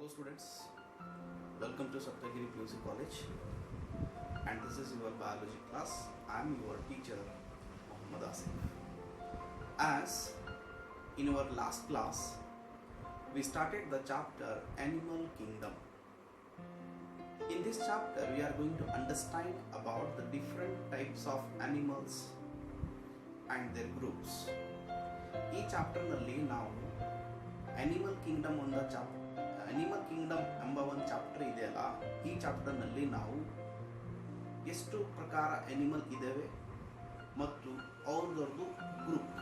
Hello students, welcome to Saptagiri PUC College and this is your biology class. I am your teacher Mohammad Asif. As in our last class we started the chapter Animal Kingdom. In this chapter we are going to understand about the different types of animals and their groups. ಈ ಚಾಪ್ಟರ್ನಲ್ಲಿ ನಾವು animal Kingdom animal Kingdom ಎಂಬ ಒಂದು chapter ಇದೆಯಲ್ಲ, ಈ ಚಾಪ್ಟರ್ನಲ್ಲಿ ನಾವು ಎಷ್ಟು ಪ್ರಕಾರ animal ಇದ್ದಾವೆ ಮತ್ತು ಅವ್ರದ್ದು ಗ್ರೂಪ್,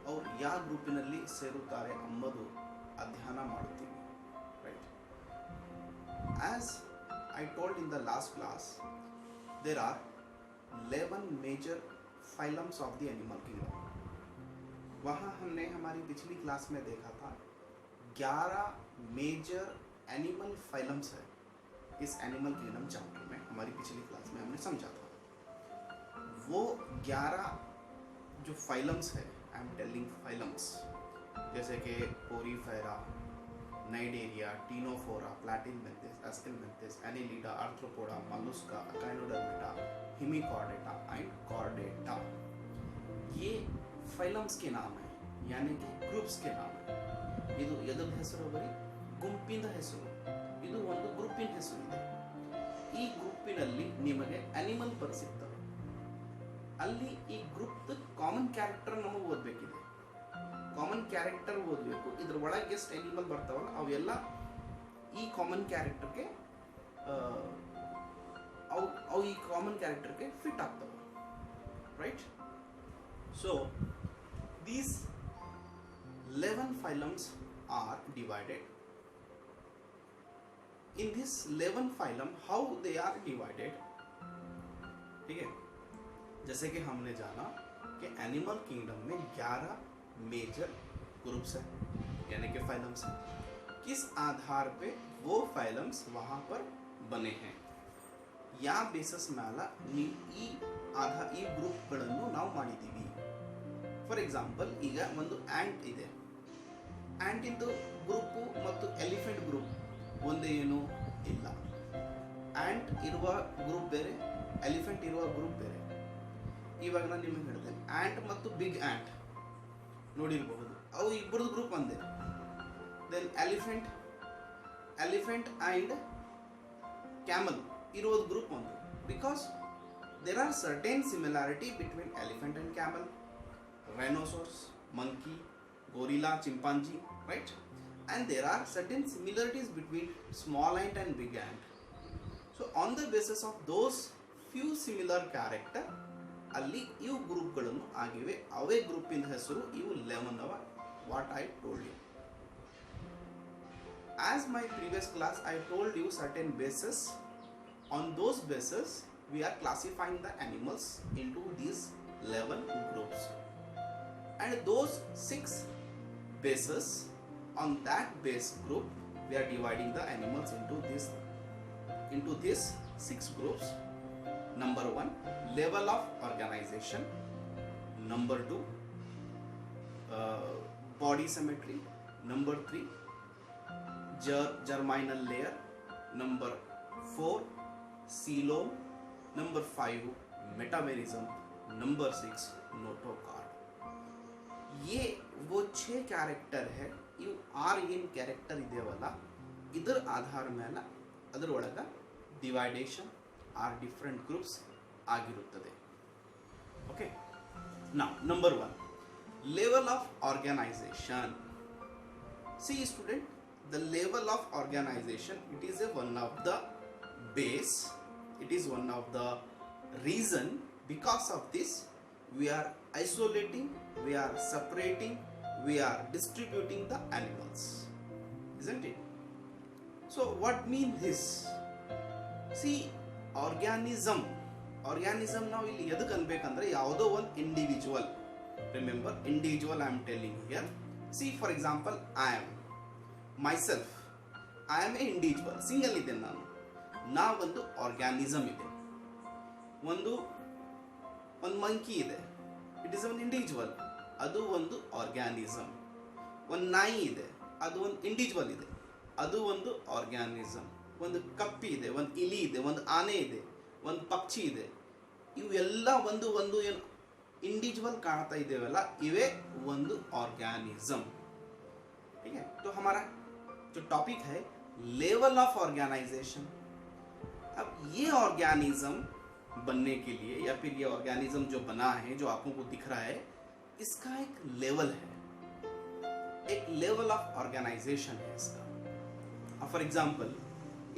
ಅವ್ರು ಯಾವ ಗ್ರೂಪಿನಲ್ಲಿ ಸೇರುತ್ತಾರೆ ಎಂಬುದು ಅಧ್ಯಯನ ಮಾಡುತ್ತೀವಿ. Right, as I told in the last class, there are 11 major phylums of the animal kingdom. वहाँ हमने हमारी पिछली क्लास में देखा था 11 मेजर एनिमल फाइलम्स है इस एनिमल किंगडम चैप्टर में. हमारी पिछली क्लास में हमने समझा था वो 11 जो फाइलम्स है, आई एम टेलिंग फाइलम्स, जैसे कि porifera, cnidaria, ctenophora, platyhelminthes, aschelminthes, annelida, arthropoda, mollusca, echinodermata, hemichordata and chordata. ये ಫೈಲಮ್ಸ್ ಕೆ ನಾಮ है, यानी कि ಗ್ರೂಪ್ಸ್ ಕೆ ನಾಮ है. ಇದು ಎದರ ಹೆಸರು? ಬರೀ ಗುಂಪಿನ ಹೆಸರು. ಇದು ಒಂದು ಗ್ರೂಪಿನ ಹೆಸರು ಇದೆ. ಈ ಗ್ರೂಪಿನಲ್ಲಿ ನಿಮಗೆ ಅನಿಮಲ್ ಸಿಗ್ತವೆ. ಅಲ್ಲಿ ಈ ಗ್ರೂಪ್ ಕಾಮನ್ ಕ್ಯಾರೆಕ್ಟರ್ ನಮಗೆ ಓದಬೇಕಿದೆ. ಕಾಮನ್ ಕ್ಯಾರೆಕ್ಟರ್ ಓದಬೇಕು. ಇದ್ರ ಒಳಗೆ ಎಷ್ಟು ಅನಿಮಲ್ ಬರ್ತಾವಲ್ಲ ಅವೆಲ್ಲ ಈ ಕಾಮನ್ ಕ್ಯಾರೆಕ್ಟರ್ಗೆ ಅವು ಈ ಕಾಮನ್ ಕ್ಯಾರೆಕ್ಟರ್ಗೆ ಫಿಟ್ ಆಗ್ತವೆ. Right, so these 11 phylums are divided. In this 11 phylum how they are divided, ठीक है. जैसे कि हमने जाना कि एनिमल किंगडम में 11 मेजर ग्रुप्स है, यानी कि फाइलम्स है. किस आधार पे वो फाइलम्स वहां पर बने हैं या ಬೇಸಿಸ್ ಮೇಲೆ ಈ ಗ್ರೂಪ್ಗಳನ್ನು ನಾವು ಮಾಡಿದ್ದೀವಿ. ಫಾರ್ ಎಕ್ಸಾಂಪಲ್, ಈಗ ಒಂದು ಆ್ಯಂಟ್ ಇದೆ. ಆ್ಯಂಟಿಂದು ಗ್ರೂಪು ಮತ್ತು ಎಲಿಫೆಂಟ್ ಗ್ರೂಪ್ ಒಂದೇ ಏನೂ ಇಲ್ಲ. ಆ್ಯಂಟ್ ಇರುವ ಗ್ರೂಪ್ ಬೇರೆ, ಎಲಿಫೆಂಟ್ ಇರುವ ಗ್ರೂಪ್ ಬೇರೆ. ಇವಾಗ ನಾನು ನಿಮಗೆ ಹೇಳ್ತೇನೆ, ಆ್ಯಂಟ್ ಮತ್ತು ಬಿಗ್ ಆ್ಯಂಟ್ ನೋಡಿರಬಹುದು, ಅವು ಇಬ್ಬರದು ಗ್ರೂಪ್ ಒಂದೇ. ದೆನ್ ಎಲಿಫೆಂಟ್ ಆ್ಯಂಡ್ ಕ್ಯಾಮಲ್ ಇರೋದು ಗ್ರೂಪ್ ಒಂದು, because there are certain similarity between elephant and camel, rhinoceros, monkey, gorilla, chimpanzee, right? And there are certain similarities between small ant and big ant. So on the basis of those few similar character ಅಲ್ಲಿ ಇವು ಗ್ರೂಪ್ಗಳನ್ನು ಆಗಿವೆ. ಅವೇ ಗ್ರೂಪಿನ ಹೆಸರು ಇವು 11 ಅವ. what I told you. As my previous class I told you certain bases. On those bases we are classifying the animals into these 11 groups, and those 6 bases, on that base group we are dividing the animals into these 6 groups. Number 1, level of organization. Number 2, body symmetry. Number 3, germinal layer. Number 4, coelom. Number 5, metamerism. Number 6, notochord. ये वो 6 character है. ಇವು 6 ಏನು character ಇದೆಯಲ್ಲ, ಇದರ ಆಧಾರ ಮೇಲೆ ಅದರ ಒಳಗೆ ಡಿವೈಡೇಷನ್ ಆರ್ ಡಿಫರೆಂಟ್ ಗ್ರೂಪ್ಸ್ ಆಗಿರುತ್ತದೆ. Okay, now number 1, level of organisation. See student, the level of organization, it is one of the base, it is one of the reason because of this we are isolating, we are separating, we are distributing the animals, isn't it? So what mean this? See, organism ನಾವು ಇಲ್ಲಿ ಎದಕ್ಕೆ ಅನ್ಬೇಕಂದ್ರೆ ಯಾವುದೋ ಒಂದು individual. Remember, individual I am telling here. See, for example, I am myself, I am a individual, single ಇದೆ ನಾನು. ಒಂದು organism ಇದೆ, ಒಂದು ಮಂಕಿ ಇದೆ, ಇಟ್ ಇಸ್ ಒನ್ ಇಂಡಿವಿಜುವಲ್, ಅದು ಒಂದು ಆರ್ಗ್ಯಾನಿಸಮ್. ಒಂದು ನಾಯಿ ಇದೆ, ಅದು ಒಂದು ಇಂಡಿವಿಜುವಲ್ ಇದೆ. ಅದು ಒಂದು ಆರ್ಗ್ಯಾನಿಸಮ್. ಒಂದು ಕಪ್ಪಿ ಇದೆ, ಒಂದು ಇಲಿ ಇದೆ, ಒಂದು ಆನೆ ಇದೆ, ಒಂದು ಪಕ್ಷಿ ಇದೆ. ಇವೆಲ್ಲ ಒಂದು ಒಂದು ಏನು इंडिविजुअल काढ़ता इदेवಲ್ಲ इवे ಒಂದು ऑर्गेनिज्म. ठीक है, तो हमारा जो टॉपिक है लेवल ऑफ ऑर्गेनाइजेशन. अब ये ऑर्गेनिज्म बनने के लिए या फिर ये ऑर्गेनिज्म जो बना है जो आपको को दिख रहा है इसका एक लेवल है, एक लेवल ऑफ ऑर्गेनाइजेशन है इसका. फॉर एग्जांपल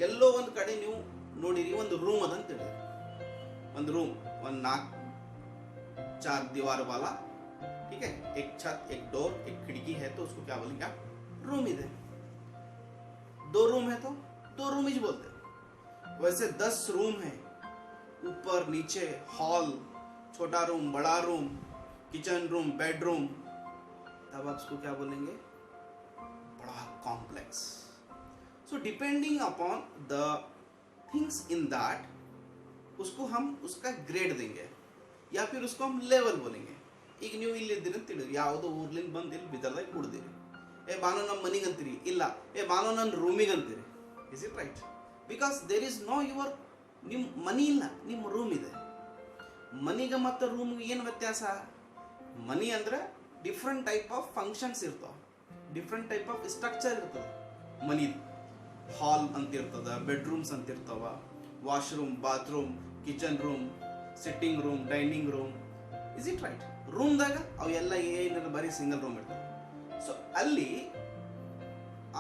ಎಲ್ಲೋ ಒಂದು ಕಡೆ ನೀವು ನೋಡಿರಿ ಒಂದು ರೂಮ್ ಅದ ಅಂತ ಹೇಳಿ, ಒಂದು ರೂಮ್ ಒಂದು 4 दीवार वाला, ठीक है, एक छत, एक डोर, एक खिड़की है तो उसको क्या बोलेंगे आप? रूम ही दे. 2 रूम है तो 2 रूम ही बोलते. वैसे 10 रूम है, ऊपर नीचे हॉल, छोटा रूम, बड़ा रूम, किचन रूम, बेडरूम, तब आप उसको क्या बोलेंगे? बड़ा complex. So depending upon the things in that उसको हम उसका ग्रेड देंगे या फिर उसको हम लेवल बोलेंगे. ಈಗ ನೀವು ಇಲ್ಲಿ ಇದ್ದೀರಿ ಅಂತ ತಿಳಿದ್ರಿ, ಯಾವುದೋ ಊರ್ಲಿಂದ ಬಂದು ಇಲ್ಲಿ ಬಿದರ್ದಾಗ ಕುಡ್ದಿರಿ, ಬಾನೋ ನಮ್ಮ ಮನೆಗೆ ಅಂತೀರಿ, ಇಲ್ಲ ಬಾನೋ ನನ್ನ ರೂಮಿಗೆ ಅಂತೀರಿ. Is it right? Because there is no your, ನಿಮ್ಮ ಮನಿ ಇಲ್ಲ, ನಿಮ್ಮ ರೂಮ್ ಇದೆ. ಮನಿಗೆ ಮತ್ತು ರೂಮ್ಗೆ ಏನು ವ್ಯತ್ಯಾಸ? ಮನಿ ಅಂದ್ರೆ ಡಿಫ್ರೆಂಟ್ ಟೈಪ್ ಆಫ್ ಫಂಕ್ಷನ್ಸ್ ಇರ್ತಾವ, ಡಿಫ್ರೆಂಟ್ ಟೈಪ್ ಆಫ್ ಸ್ಟ್ರಕ್ಚರ್ ಇರ್ತದೆ. ಮನಿದು ಹಾಲ್ ಅಂತ ಇರ್ತದ, ಬೆಡ್ರೂಮ್ಸ್ ಅಂತ ಇರ್ತಾವ, washroom, bathroom, kitchen room, sitting room, dining room. Is it right? ರೂಮ್ದಾಗ ಅವೆಲ್ಲ ಏನಿಲ್ಲ, ಬರೀ ಸಿಂಗಲ್ ರೂಮ್ ಇರ್ತವೆ. ಸೊ ಅಲ್ಲಿ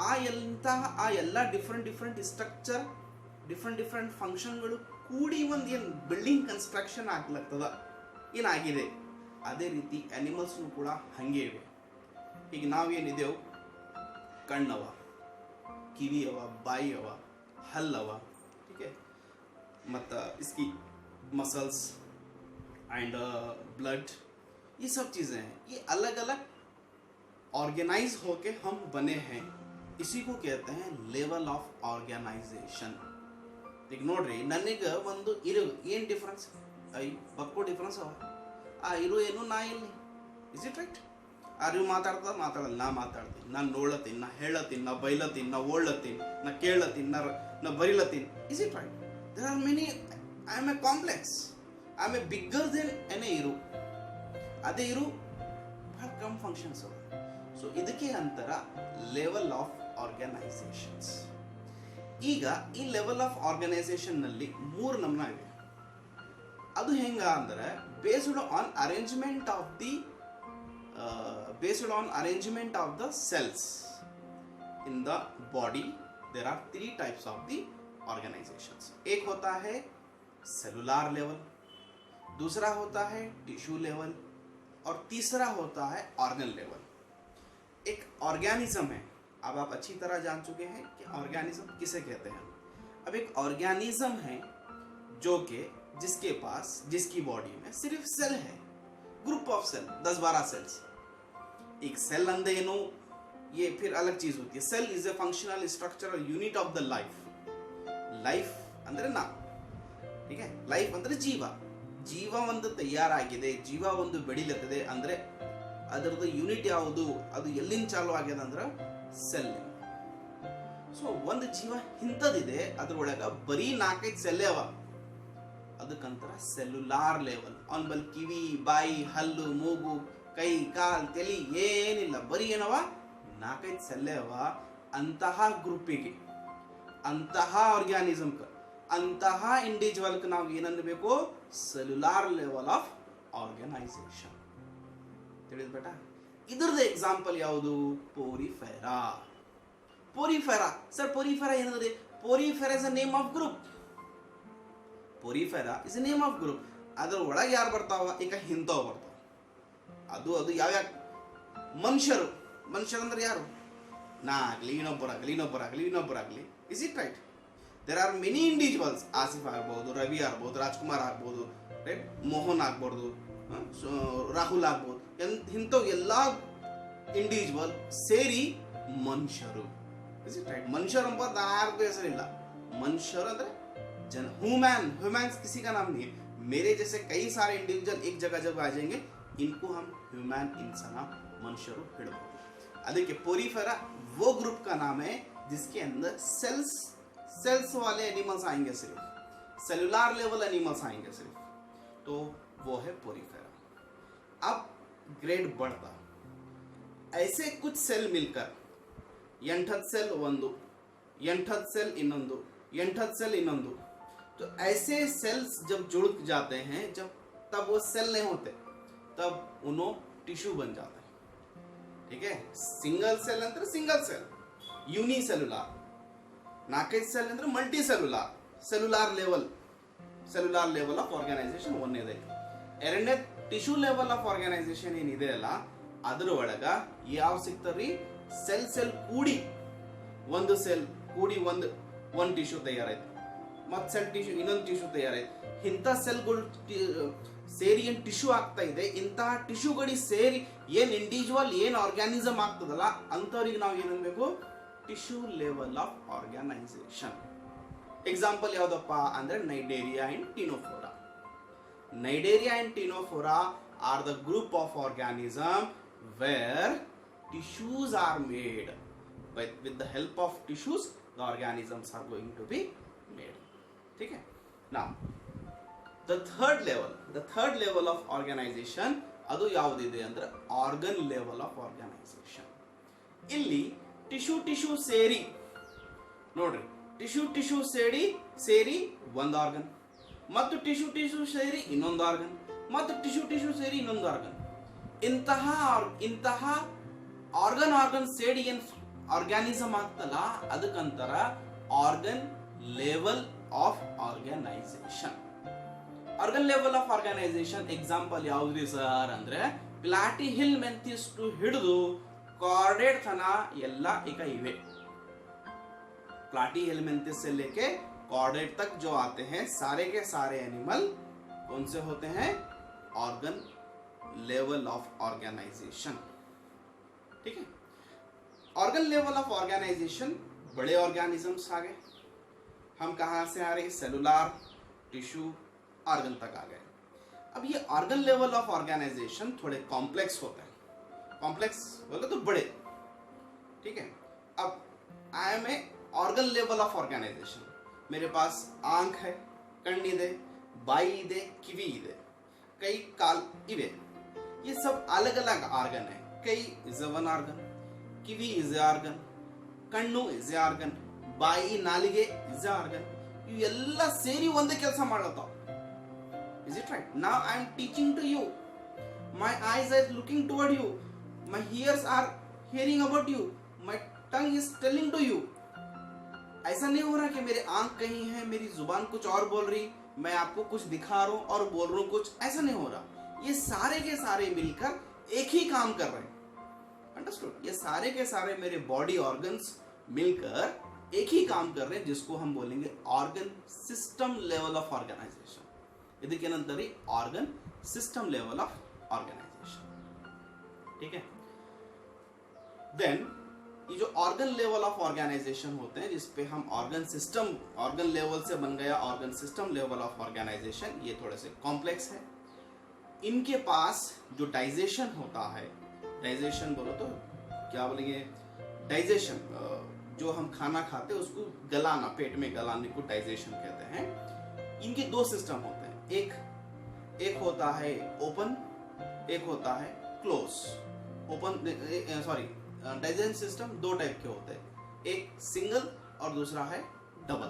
ಆ ಎಲ್ಲ ಡಿಫ್ರೆಂಟ್ ಸ್ಟ್ರಕ್ಚರ್, ಡಿಫ್ರೆಂಟ್ ಫಂಕ್ಷನ್ಗಳು ಕೂಡಿ ಒಂದು ಏನು ಬಿಲ್ಡಿಂಗ್ ಕನ್ಸ್ಟ್ರಕ್ಷನ್ ಆಗ್ಲತ್ತದ ಏನಾಗಿದೆ. ಅದೇ ರೀತಿ ಅನಿಮಲ್ಸ್ನು ಕೂಡ ಹಂಗೆ ಇವೆ. ಈಗ ನಾವೇನಿದೆವು, ಕಣ್ಣವ, ಕಿವಿ अवा, बाई अवा, हल अवा, ठीक है, मत इसकी मसल्स एंड ब्लड, ये सब चीज़ें हैं. ये अलग अलग ऑर्गेनाइज होके हम बने हैं. इसी को कहते हैं लेवल ऑफ ऑर्गेनाइजेशन. ಈಗ ನೋಡ್ರಿ, ನನಗೆ ಒಂದು ಇರು ಏನು ಡಿಫ್ರೆನ್ಸ್? ಬಕ್ಕೋ ಡಿಫ್ರೆನ್ಸ್ ಅವ. ಆ ಇರು ಏನು, ನಾ ಇಲ್ಲಿ. Is it right? ಅರಿವು ಮಾತಾಡಲ್ಲ, ನಾ ಮಾತಾಡ್ತೀನಿ, ನಾನು ನೋಡ್ಲತ್ತೀನಿ, ನಾ ಹೇಳತ್ತೀನಿ, ನಾ ಬೈಲತ್ತೀನಿ, ನಾ ಓಡ್ಲತ್ತೀನಿ, ನಾ ಕೇಳತ್ತೀನಿ, ನಾ ಬರಿಲತ್ತೀನಿ. Is it right? There are many. I am a complex, I am a bigger than ಎನೆ ಇರು. ಅದೇ ಇರು ಬಹಳ ಕಮ್ ಫಂಕ್ಷನ್ಸ್ ಅವ. ಸೊ ಇದಕ್ಕೆ ಅಂತರ ಲೆವೆಲ್ ಆಫ್ ಆರ್ಗನೈಸೇಷನ್ಸ್. ಈಗ ಈ ಲೆವೆಲ್ ಆಫ್ ಆರ್ಗನೈಸೇಷನ್ ನಲ್ಲಿ 3 ನಮೂನ ಇವೆ. ಅದು ಹೆಂಗ ಅಂದ್ರೆ based on arrangement of the based on arrangement of the cells in the body. There are 3 types of the organizations. एक होता है सेलुलर लेवल, दूसरा होता है टिश्यू लेवल और तीसरा होता है ऑर्गन लेवल. एक ऑर्गेनिज्म है, अब आप अच्छी तरह जान चुके हैं कि ऑर्गेनिज्म किसे कहते हैं. अब एक ऑर्गेनिज्म है जो कि जिसकी बॉडी में सिर्फ सेल है, ग्रुप ऑफ सेल, 10-12 सेल्स. एक सेल अंदर ಏನು, ये फिर अलग चीज होती है. Cell is a functional structural unit of the life. Life ಅಂದ್ರೆ ನಾ, ठीक है, लाइफ ಅಂದ್ರೆ ಜೀವ ಒಂದು ತಯಾರಾಗಿದೆ, ಜೀವ ಒಂದು ಬೆಳಿಲತ್ತದೆ ಅಂದ್ರೆ ಅದರದ ಯೂನಿಟ್ ಯಾವುದು, ಅದು ಎಲ್ಲಿಂದ ಚಾಲು ಆಗ್ಯದ ಅಂದ್ರೆ ಸೆಲ್. ಸೊ ಒಂದು ಜೀವ ಇಂಥದಿದೆ, ಅದ್ರೊಳಗ ಬರೀ 4-5 ಸೆಲ್ ಅವ, ಅದಕ್ಕಂತರ ಸೆಲ್ಯುಲಾರ್ ಲೆವೆಲ್. ಅವನ್ ಬಲ್ ಕಿವಿ, ಬಾಯಿ, ಹಲ್ಲು, ಮೂಗು, ಕೈ, ಕಾಲ್, ತಲೆ ಏನಿಲ್ಲ, ಬರೀ ಏನವ 4-5 ಸೆಲ್ಲೆ ಅವ. ಅಂತಹ ಗ್ರೂಪಿಗೆ, ಅಂತಹ ಆರ್ಗ್ಯಾನಿಸಮ್ಗೆ, ಅಂತಹ ಇಂಡಿವಿಜುವಲ್ಗೆ ನಾವು ಏನನ್ನಬೇಕು? Cellular level of organisation. ತಿಳಿದ್ ಬೇಟ? ಇದ್ರದ್ದು ಎಕ್ಸಾಂಪಲ್ ಯಾವುದು? ಪೋರಿಫೆರಾ. ಸರ್ ಪೋರಿಫೆರಾ ಏನಂದ್ರೆ? Porifera is a name of group. Porifera is a name of group. ಅದ್ರ ಒಳಗೆ ಯಾರು ಬರ್ತಾವ? ಈಗ ಹಿಂತವ್ ಬರ್ತಾವ. ಅದು ಯಾವ್ಯಾವ ಮನುಷ್ಯರು ಅಂದ್ರೆ ಯಾರು? ನಾ ಆಗಲಿ, ಇನ್ನೊಬ್ಬರಾಗಲಿ. Is it right? There are many individuals. Asif ಆಗ್ಬೋದು, ರವಿ ಆಗ್ಬೋದು, ರಾಜ್ಕುಮಾರ್ ಆಗ್ಬೋದು, ರೈಟ್, ಮೋಹನ್ ಆಗ್ಬೋದು, ರಾಹುಲ್ ಆಗ್ಬೋದು. ಇಂಥವು ಎಲ್ಲ ಇಂಡಿವಿಜುವಲ್ ಸೇರಿ ಮನುಷ್ಯರು. Is it right? ಮನುಷ್ಯರು ಎಂಬ ಯಾರಿಗೂ ಹೆಸರಿಲ್ಲ. ಮನುಷ್ಯರು ಅಂದ್ರೆ जन ह्यूमन्स किसी का नाम नहीं है. मेरे जैसे कई सारे इंडिविजुअल एक जगह जब आ जाएंगे, इनको हम ह्यूमन इंसान मनुष्यರು ಹೇಳಬಹುದು. ಅದಕ್ಕೆ ಪೋರಿಫೆರಾ वो ग्रुप का नाम है जिसके अंदर सेल्स वाले एनिमल्स आएंगे, सिर्फ सेलुलर लेवल एनिमल्स आएंगे सिर्फ, तो वो है पोरीफेरा। अब ग्रेड बढ़ता, ऐसे कुछ सेल मिलकर ಎಂಟತ್ತು सेल ಒಂದು, ಎಂಟತ್ತು सेल ಇನ್ನೊಂದು, ಎಂಟತ್ತು सेल ಇನ್ನೊಂದು, तो ऐसे सेल्स जब जुड़ जाते हैं, जब तब वो सेल नहीं होते, तब उन्हों टिश्यू बन जाता है। ठीक है, सिंगल सेल अंदर सिंगल सेल, यूनिसेलुलर, ನಾಲ್ಕೈದು सेल अंदर multicellular, cellular level of organisation ಒಂದೇದೆ. ಎರಡನೇ ಟಿಶ್ಯೂ ಲೆವೆಲ್ ಆಫ್ ಆರ್ಗನೈಸೇಷನ್ ಏನಿದೆ ಅಲ್ಲ, ಅದ್ರ ಒಳಗ ಯಾವ ಸಿಗ್ತಾವ್ರಿ, ಸೆಲ್ ಕೂಡಿ ಒಂದು ಸೆಲ್ ಕೂಡಿ ಒಂದು ಟಿಶ್ಯೂ ತಯಾರೈತೆ, ಮತ್ತೆ ಸೆಲ್ ಟಿಶ್ಯೂ ಇನ್ನೊಂದು ಟಿಶ್ಯೂ ತಯಾರೈತೆ. ಇಂಥ ಸೆಲ್ಗಳು ಸೇರಿ ಏನ್ ಟಿಶ್ಯೂ ಆಗ್ತಾ ಇದೆ, ಇಂತಹ ಟಿಶ್ಯೂಗಳಿಗೆ ಸೇರಿ ಏನ್ ಇಂಡಿವಿಜುವಲ್ ಏನ್ ಆರ್ಗ್ಯಾನಿಸಮ್ ಆಗ್ತದಲ್ಲ, ಅಂಥವ್ರಿಗೆ ನಾವು ಏನನ್ಬೇಕು, tissue level of organisation. Example ಯಾವ್ದಪ್ಪ ಅಂದ್ರೆ cnidaria and ctenophora. Cnidaria and ctenophora are the group of organism where tissues are made. With the help of tissues, the organisms are going to be made. ठीक है. Now, the third level of organization, ಅದು ಯಾವುದಿದೆ ಅಂದ್ರೆ organ level of organisation. ಇಲ್ಲಿ tissue ಸೇರಿ ನೋಡ್ರಿ, tissue ಸೇರಿ ಒಂದು ಆರ್ಗನ್, ಮತ್ತು ಟಿಶ್ಯೂ ಸೇರಿ ಇನ್ನೊಂದು ಆರ್ಗನ್, ಮತ್ತು ಟಿಶ್ಯೂ ಸೇರಿ ಇನ್ನೊಂದು ಆರ್ಗನ್. ಇಂತಹ ಆರ್ಗನ್ ಸೇರಿ ಏನ್ ಆರ್ಗ್ಯಾನಿಸಮ್ ಆಗ್ತಲ್ಲ, ಅದಕ್ಕಂತರ organ level of organisation. Organ level of organisation example ಯಾವ್ದ್ರಿ ಸರ್ ಅಂದ್ರೆ, ಪ್ಲಾಟಿ ಹಿಲ್ ಮೆಂಥಿಸ್ ಟು ಹಿಡಿದು ಕಾರ್ಡೇಟ್ ತನ ಎಲ್ಲ ಈಗ ಇವೆ. प्लाटी हेलमिंथस से लेके कॉर्डेट तक जो आते हैं, सारे के सारे एनिमल कौन से होते हैं, ऑर्गन लेवल ऑफ ऑर्गेनाइजेशन. ठीक है, ऑर्गन लेवल ऑफ ऑर्गेनाइजेशन, बड़े ऑर्गेनिजम्स आ गए. हम कहां से आ रहे, सेलुलर, टिश्यू, ऑर्गन तक आ गए. अब ये ऑर्गन लेवल ऑफ ऑर्गेनाइजेशन थोड़े कॉम्प्लेक्स होते हैं. कॉम्प्लेक्स बोले तो बड़े. ठीक है, अब I am a organ level of organisation. मेरे पास आंख है, ಕಣ್ಣಿದೆ, ಬಾಯಿ ಇದೆ, ಕಿವಿ ಇದೆ, ಕೈ ಕಾಲ್ ಇವೆ. ये सब अलग अलग ಆರ್ಗನ್ है. ಕೈ is one organ, kiwi is organ, ಕಣ್ಣು ಇಸ್ ಆರ್ಗನ್, ಬಾಯಿ ನಾಲಿಗೆ ಇಸ್ ಆರ್ಗನ್. ಇವೆಲ್ಲ ಸೇರಿ ಒಂದೇ ಕೆಲಸ ಮಾಡತಾವ. Is it right? Now I am teaching to you. My eyes are looking toward you. My ears are hearing about you. My tongue is telling to you. ऐसा नहीं हो रहा कि मेरे आंख कहीं है, मेरी जुबान कुछ और बोल रही, मैं आपको कुछ दिखा रहा हूं और बोल रहा हूं कुछ. ऐसा नहीं हो रहा. ये सारे के सारे मिलकर एक ही काम कर रहे हैं. अंडरस्टूड? ये सारे के सारे मेरे बॉडी ऑर्गन्स मिलकर एक ही काम कर रहे हैं, जिसको हम बोलेंगे organ system level of organisation. ಇದಕ್ಕೆ ಏನಂತಾರೆ, organ system level of organisation. ठीक है. देन ये जो ऑर्गन लेवल ऑफ ऑर्गेनाइजेशन होते हैं, जिसपे हम ऑर्गन सिस्टम, ऑर्गन लेवल से बन गया organ system level of organisation, ये थोड़े से कॉम्प्लेक्स है. इनके पास जो डाइजेशन होता है, डाइजेशन बोलो तो क्या बोलेंगे, डाइजेशन, जो हम खाना खाते हैं उसको गलाना, पेट में गलाने को डाइजेशन कहते हैं. इनके दो सिस्टम होते हैं. एक होता है ओपन, एक होता है close. Open, sorry, digestion system दो टाइप के होते हैं. एक सिंगल और दूसरा है डबल.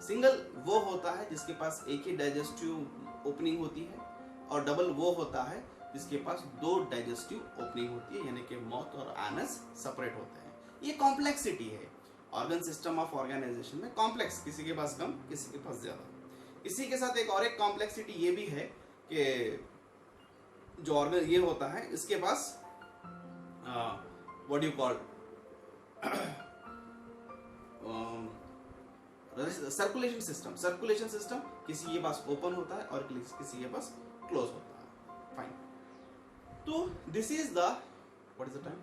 सिंगल वो होता है जिसके पास एक ही डाइजेस्टिव ओपनिंग होती है, और डबल वो होता है जिसके पास दो डाइजेस्टिव ओपनिंग होती है, यानी कि माउथ और एनस सेपरेट होते हैं. ये कॉम्प्लेक्सिटी है ऑर्गन सिस्टम ऑफ ऑर्गेनाइजेशन में. कॉम्प्लेक्स, किसी के पास कम, किसी के पास ज्यादा. इसी के साथ एक और एक कॉम्प्लेक्सिटी ये भी है कि जो ऑर्गन ये होता है, इसके पास what do you call circulation system. किसी के पास ओपन होता है और किसी के पास क्लोज होता है. फाइन. तो this is the, what is the time,